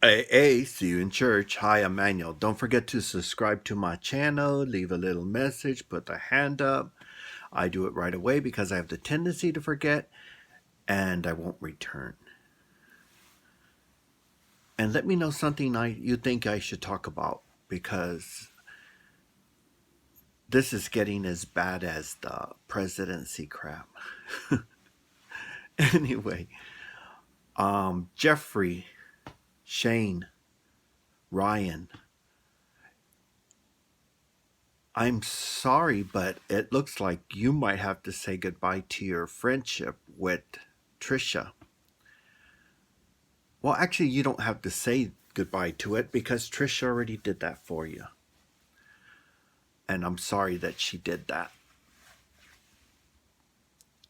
Hey, see you in church. Hi, I'm Manuel. Don't forget to subscribe to my channel, leave a little message, put the hand up. I do it right away because I have the tendency to forget and I won't return. And let me know something you think I should talk about because this is getting as bad as the presidency crap. Anyway, Jeffree, Shane, Ryan, I'm sorry, but it looks like you might have to say goodbye to your friendship with Trisha. Well, actually, you don't have to say goodbye to it because Trisha already did that for you. And I'm sorry that she did that.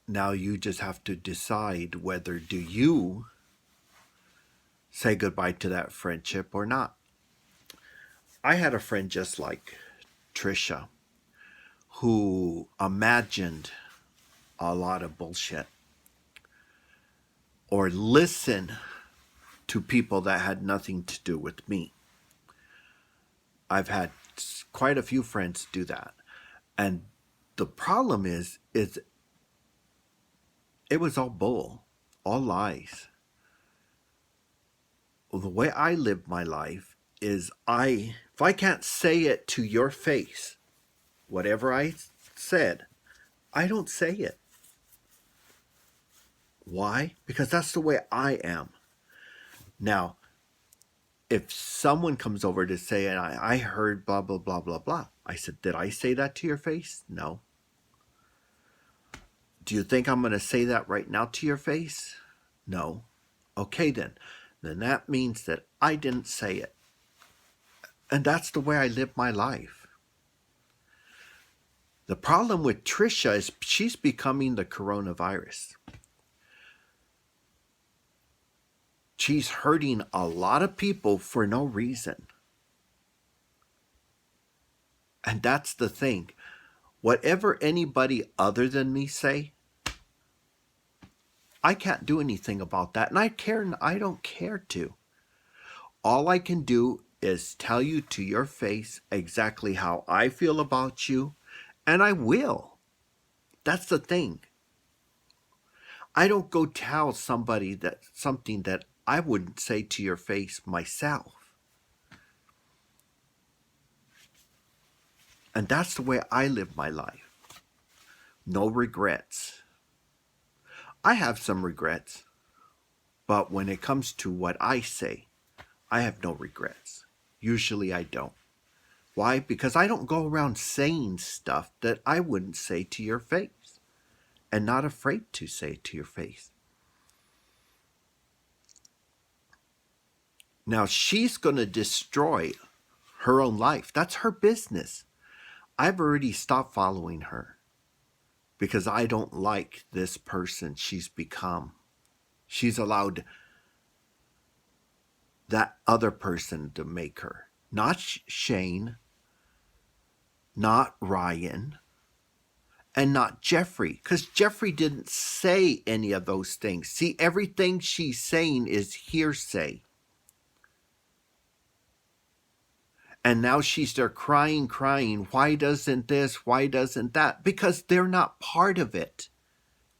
Now you just have to decide whether do you say goodbye to that friendship or not. I had a friend just like Trisha who imagined a lot of bullshit or listened to people that had nothing to do with me. I've had quite a few friends do that. And the problem is it was all bull, all lies. The way I live my life is if I can't say it to your face, whatever I said, I don't say it. Why? Because that's the way I am. Now, if someone comes over to say, and I heard blah, blah, blah, blah, blah, I said, did I say that to your face? No. Do you think I'm going to say that right now to your face? No. Okay, then. Then that means that I didn't say it. And that's the way I live my life. The problem with Trisha is she's becoming the coronavirus. She's hurting a lot of people for no reason. And that's the thing. Whatever anybody other than me say, I can't do anything about that. And I don't care to. All I can do is tell you to your face exactly how I feel about you, and I will. That's the thing. I don't go tell somebody that something that I wouldn't say to your face myself. And that's the way I live my life. No regrets. I have some regrets, but when it comes to what I say, I have no regrets. Usually I don't. Why? Because I don't go around saying stuff that I wouldn't say to your face and not afraid to say to your face. Now she's going to destroy her own life. That's her business. I've already stopped following her because I don't like this person she's become. She's allowed that other person to make her. Not Shane, not Ryan, and not Jeffree. Because Jeffree didn't say any of those things. See, everything she's saying is hearsay. And now she's there crying. Why doesn't this? Why doesn't that? Because they're not part of it.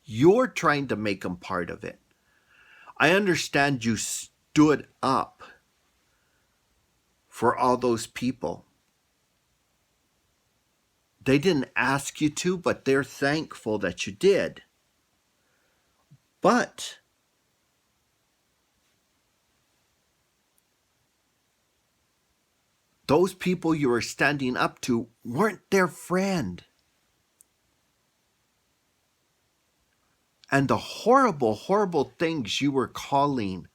You're trying to make them part of it. I understand you stood up for all those people. They didn't ask you to, but they're thankful that you did. But those people you were standing up to weren't their friend. And the horrible, horrible things you were calling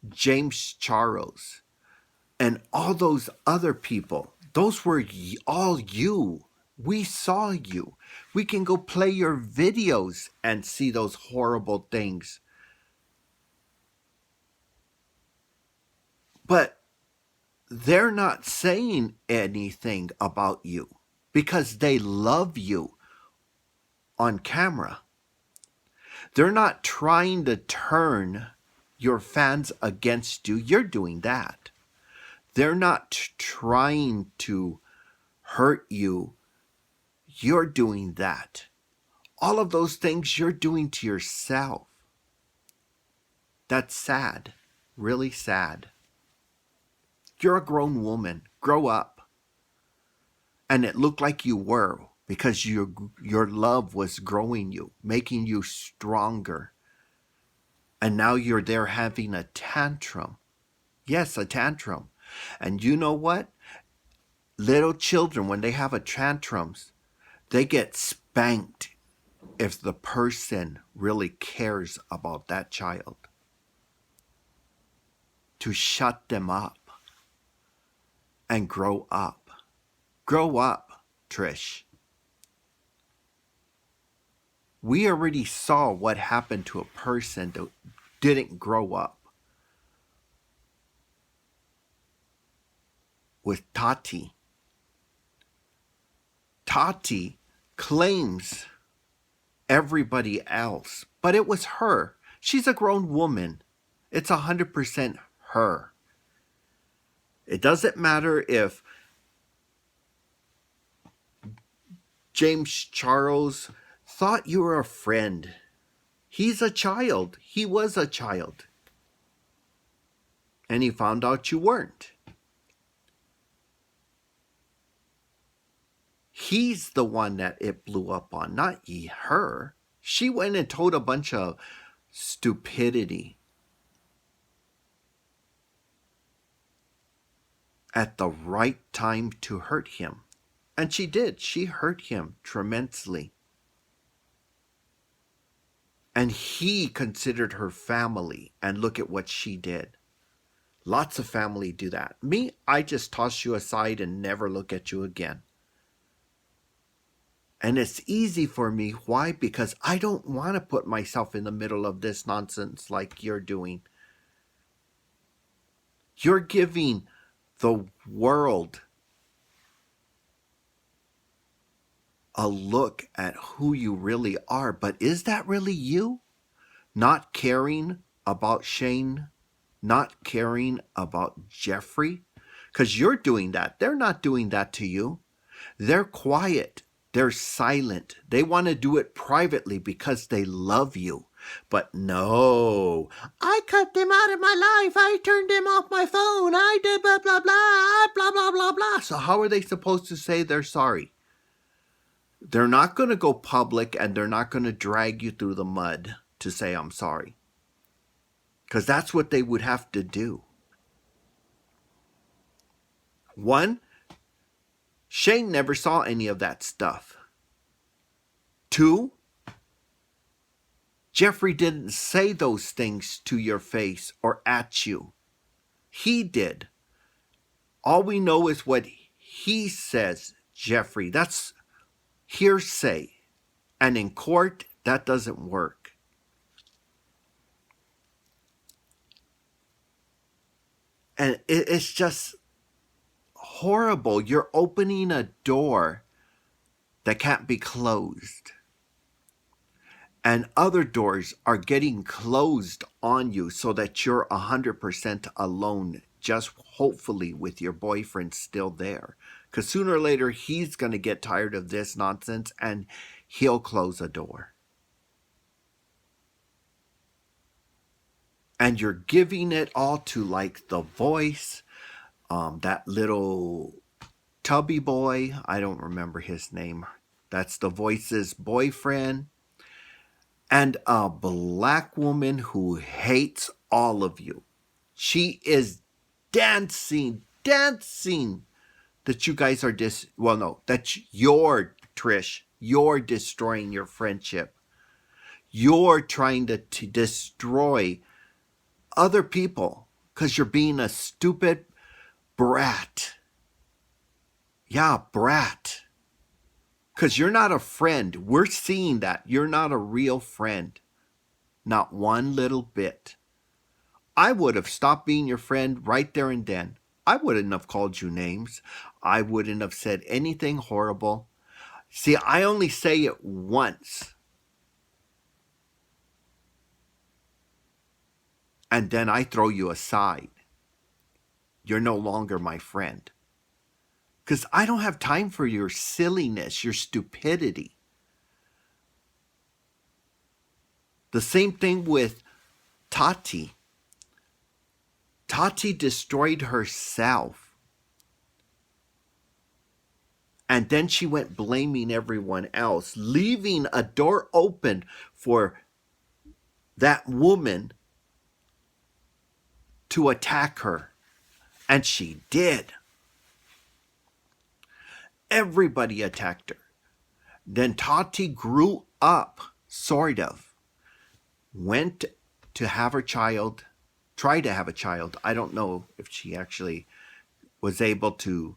James Charles and all those other people, those were all you. We saw you. We can go play your videos and see those horrible things. But they're not saying anything about you because they love you on camera. They're not trying to turn your fans against you, you're doing that. They're not trying to hurt you. You're doing that. All of those things you're doing to yourself. That's sad. Really sad. You're a grown woman. Grow up. And it looked like you were because your love was growing you, making you stronger. And now you're there having a tantrum. Yes, a tantrum. And you know what? Little children, when they have a tantrums, they get spanked if the person really cares about that child. To shut them up and grow up. Grow up, Trish. We already saw what happened to a person that didn't grow up. With Tati. Tati claims everybody else, but it was her. She's a grown woman. It's 100% her. It doesn't matter if James Charles thought you were a friend. He's a child. He was a child. And he found out you weren't. He's the one that it blew up on, not her. She went and told a bunch of stupidity at the right time to hurt him. And she did. She hurt him tremendously. And he considered her family. And look at what she did. Lots of family do that. Me, I just toss you aside and never look at you again. And it's easy for me. Why? Because I don't want to put myself in the middle of this nonsense like you're doing. You're giving the world a look at who you really are. But is that really you? Not caring about Shane? Not caring about Jeffree? Because you're doing that. They're not doing that to you. They're quiet. They're silent. They want to do it privately because they love you. But no, I cut them out of my life. I turned them off my phone. I did blah, blah, blah, blah, blah, blah, blah. So how are they supposed to say they're sorry? They're not going to go public and they're not going to drag you through the mud to say I'm sorry. Because that's what they would have to do. One, Shane never saw any of that stuff. Two, Jeffree didn't say those things to your face or at you. He did. All we know is what he says, Jeffree. That's hearsay. And in court, that doesn't work. And it's just horrible. You're opening a door that can't be closed. And other doors are getting closed on you so that you're 100% alone, just hopefully with your boyfriend still there. Because sooner or later, he's going to get tired of this nonsense and he'll close a door. And you're giving it all to like The Voice, that little tubby boy. I don't remember his name. That's The Voice's boyfriend. And a black woman who hates all of you. She is dancing that you guys are that you're, Trish, you're destroying your friendship. You're trying to destroy other people because you're being a stupid brat. Yeah, brat. Because you're not a friend. We're seeing that. You're not a real friend. Not one little bit. I would have stopped being your friend right there and then. I wouldn't have called you names. I wouldn't have said anything horrible. See, I only say it once. and then I throw you aside. You're no longer my friend. Because I don't have time for your silliness, your stupidity. The same thing with Tati. Tati destroyed herself. And then she went blaming everyone else, leaving a door open for that woman to attack her. And she did. Everybody attacked her. Then Tati grew up, sort of. Went to have her child, tried to have a child. I don't know if she actually was able to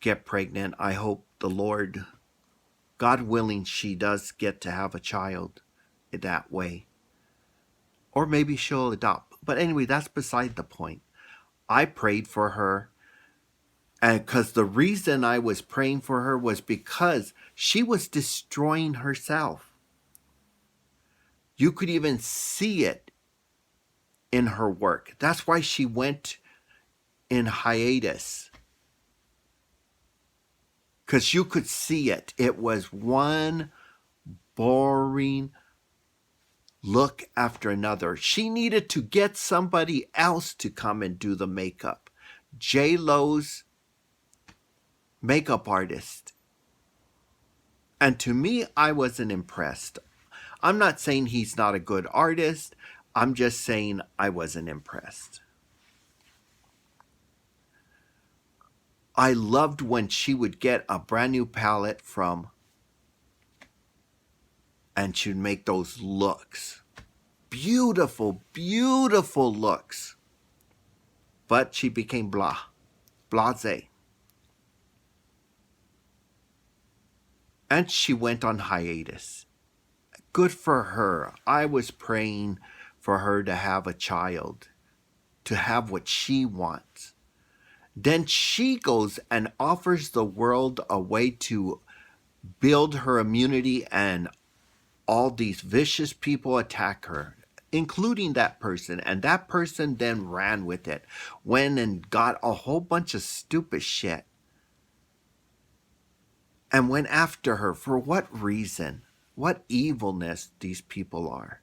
get pregnant. I hope the Lord, God willing, she does get to have a child that way. Or maybe she'll adopt. But anyway, that's beside the point. I prayed for her. And because the reason I was praying for her was because she was destroying herself. You could even see it in her work. That's why she went in hiatus. Because you could see it. It was one boring look after another. She needed to get somebody else to come and do the makeup. J-Lo's makeup artist. And to me, I wasn't impressed. I'm not saying he's not a good artist. I'm just saying I wasn't impressed. I loved when she would get a brand new palette from, and she'd make those looks. Beautiful, beautiful looks. But she became blasé. And she went on hiatus. Good for her. I was praying for her to have a child, to have what she wants. Then she goes and offers the world a way to build her immunity, and all these vicious people attack her, including that person. And that person then ran with it, went and got a whole bunch of stupid shit, and went after her. For what reason? What evilness these people are.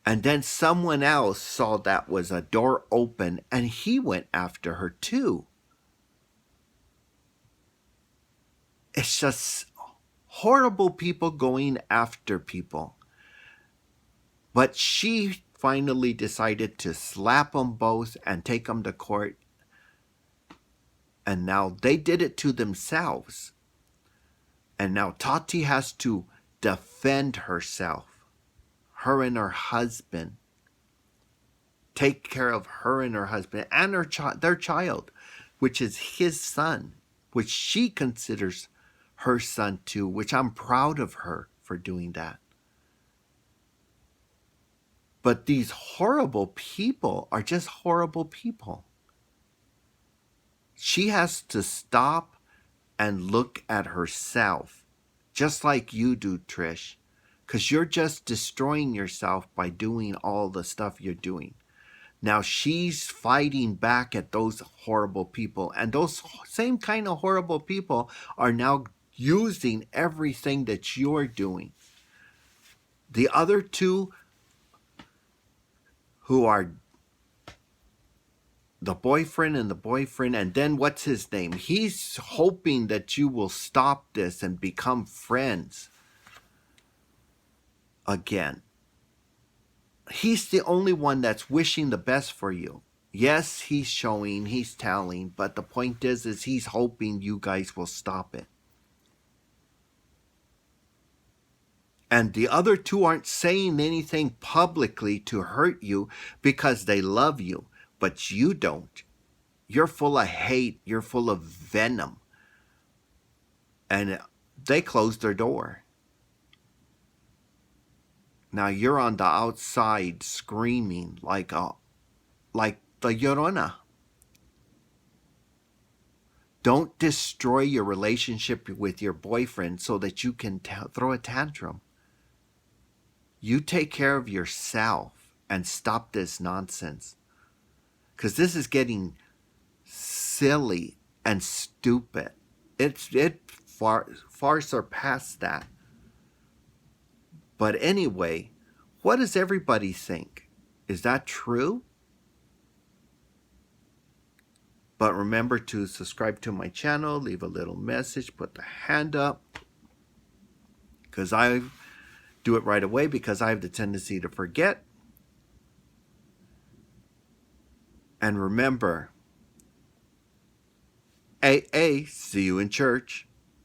And then someone else saw that was a door open, and he went after her too. It's just horrible people going after people. But she finally decided to slap them both and take them to court. And now they did it to themselves. And now Tati has to defend herself. Her and her husband. Take care of her and her husband and their child, which is his son, which she considers her son too, which I'm proud of her for doing that. But these horrible people are just horrible people. She has to stop and look at herself, just like you do, Trish, because you're just destroying yourself by doing all the stuff you're doing. Now she's fighting back at those horrible people, and those same kind of horrible people are now using everything that you're doing. The other two, who are the boyfriend, and then what's his name? He's hoping that you will stop this and become friends again. He's the only one that's wishing the best for you. Yes, he's showing, he's telling, but the point is he's hoping you guys will stop it. And the other two aren't saying anything publicly to hurt you because they love you, but you don't. You're full of hate. You're full of venom. And they closed their door. Now you're on the outside screaming like the Llorona. Don't destroy your relationship with your boyfriend so that you can throw a tantrum. You take care of yourself and stop this nonsense. Because this is getting silly and stupid. It far surpassed that. But anyway, what does everybody think? Is that true? But remember to subscribe to my channel, leave a little message, put the hand up. Because I do it right away because I have the tendency to forget. And remember, AA, see you in church.